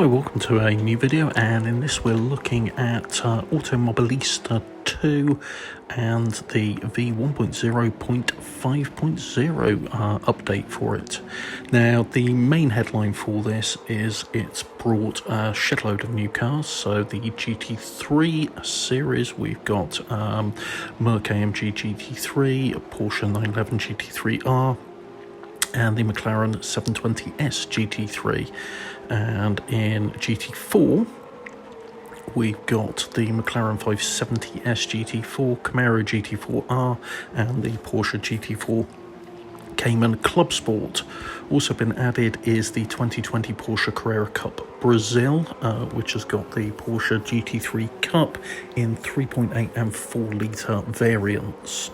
Hello, welcome to a new video, and in this we're looking at Automobilista 2 and the V1.0.5.0 update for it. Now, the main headline for this is it's brought a shitload of new cars. So the GT3 series, we've got Merc AMG GT3, Porsche 911 GT3R, and the McLaren 720S GT3. And in GT4 we've got the McLaren 570S GT4, Camaro GT4R, and the Porsche GT4 Cayman Club Sport. Also been added is the 2020 Porsche Carrera Cup Brazil, which has got the Porsche GT3 Cup in 3.8 and 4 litre variants,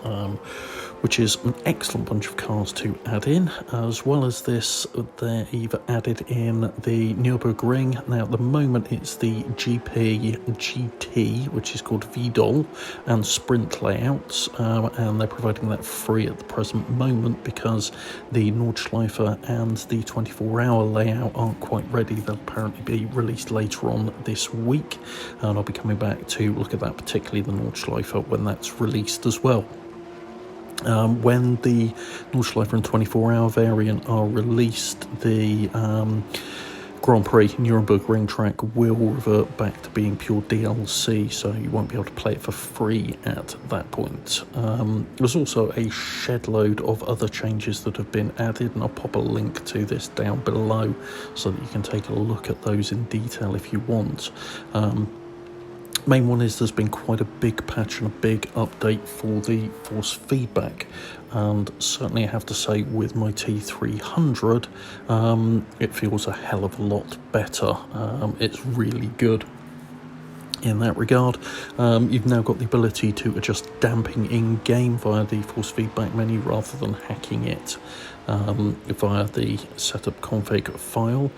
which is an excellent bunch of cars to add in. As well as this, they've added in the Nürburgring. Now at the moment it's the GP GT, which is called Vidal, and Sprint layouts, and they're providing that free at the present moment because the Nordschleife and the 24-hour layout aren't quite ready. They'll apparently be released later on this week, and I'll be coming back to look at that, particularly the Nordschleife, when that's released as well. When the Nordschleife and 24-hour variant are released, the Grand Prix Nürburgring track will revert back to being pure DLC, so you won't be able to play it for free at that point. There's also a shed load of other changes that have been added, and I'll pop a link to this down below so that you can take a look at those in detail if you want. Main one is there's been quite a big patch and a big update for the force feedback, and certainly I have to say with my T300 it feels a hell of a lot better. It's really good in that regard. You've now got the ability to adjust damping in game via the force feedback menu rather than hacking it via the setup config file.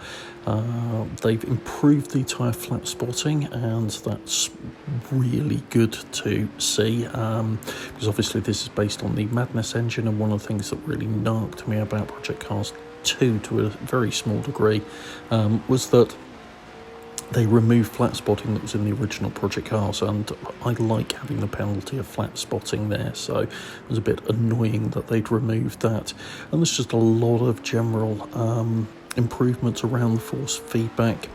They've improved the tyre flat spotting, and that's really good to see, because obviously this is based on the Madness engine, and one of the things that really narked me about Project Cars 2 to a very small degree was that they removed flat spotting that was in the original Project Cars, and I like having the penalty of flat spotting there, so it was a bit annoying that they'd removed that. And there's just a lot of general improvements around the force feedback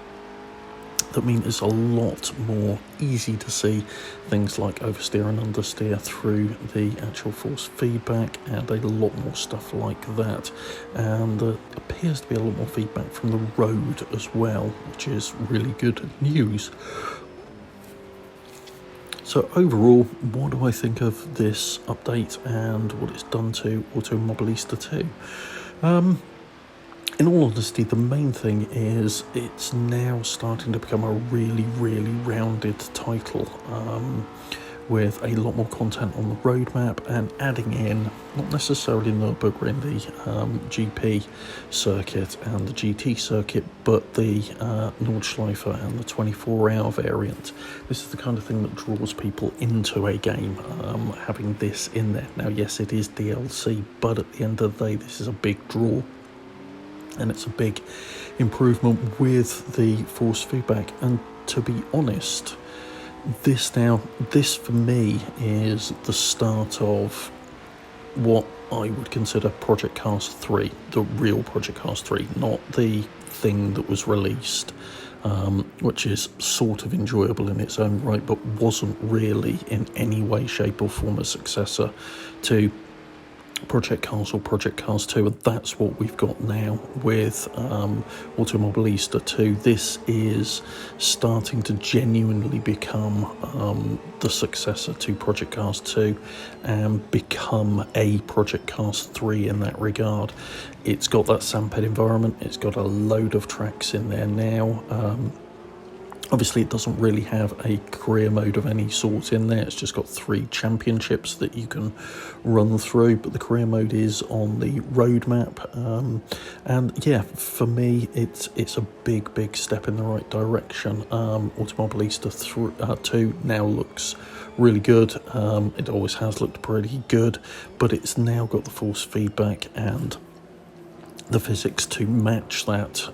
that mean it's a lot more easy to see things like oversteer and understeer through the actual force feedback, and a lot more stuff like that. And there appears to be a lot more feedback from the road as well, which is really good news. So overall, what do I think of this update and what it's done to Automobilista 2? In all honesty, the main thing is it's now starting to become a really, really rounded title, with a lot more content on the roadmap, and adding in, not necessarily Nürburgring, the GP circuit and the GT circuit, but the Nordschleife and the 24-hour variant. This is the kind of thing that draws people into a game, having this in there. Now, yes, it is DLC, but at the end of the day, this is a big draw. And it's a big improvement with the force feedback. And to be honest, this for me is the start of what I would consider Project Cars 3, the real Project Cars 3, not the thing that was released, which is sort of enjoyable in its own right, but wasn't really in any way, shape or form a successor to Project Cars or Project Cars 2, and that's what we've got now with Automobilista 2. This is starting to genuinely become the successor to Project Cars 2 and become a Project Cars 3 in that regard. It's got that sandpit environment, it's got a load of tracks in there now. Obviously, it doesn't really have a career mode of any sort in there. It's just got 3 championships that you can run through, but the career mode is on the roadmap. And yeah, for me, it's a big step in the right direction. Automobilista 2 now looks really good. It always has looked pretty good, but it's now got the force feedback, and the physics to match that.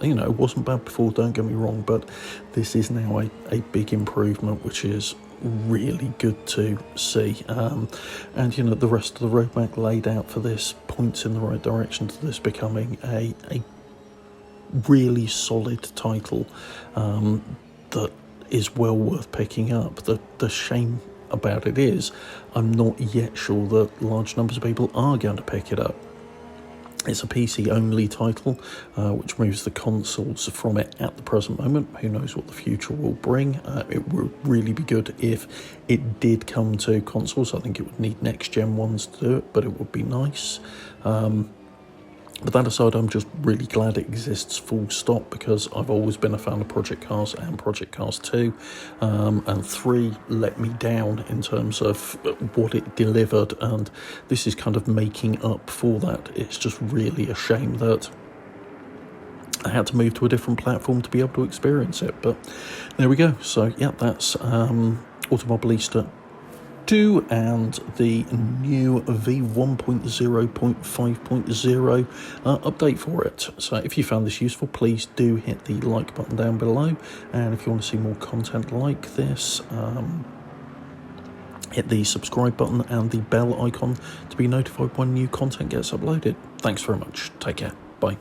You know, it wasn't bad before, don't get me wrong, but this is now a big improvement, which is really good to see. And you know, the rest of the roadmap laid out for this points in the right direction to this becoming a really solid title that is well worth picking up. The shame about it is I'm not yet sure that large numbers of people are going to pick it up. It's a PC-only title, which moves the consoles from it at the present moment. Who knows what the future will bring. It would really be good if it did come to consoles. I think it would need next-gen ones to do it, but it would be nice. But that aside, I'm just really glad it exists full stop, because I've always been a fan of Project Cars and Project Cars 2, and 3 let me down in terms of what it delivered, and this is kind of making up for that. It's just really a shame that I had to move to a different platform to be able to experience it, but there we go. So yeah, that's Automobilista 2 and the new V1.0.5.0 update for it. So if you found this useful, please do hit the like button down below, and if you want to see more content like this, hit the subscribe button and the bell icon to be notified when new content gets uploaded. Thanks very much. Take care. Bye.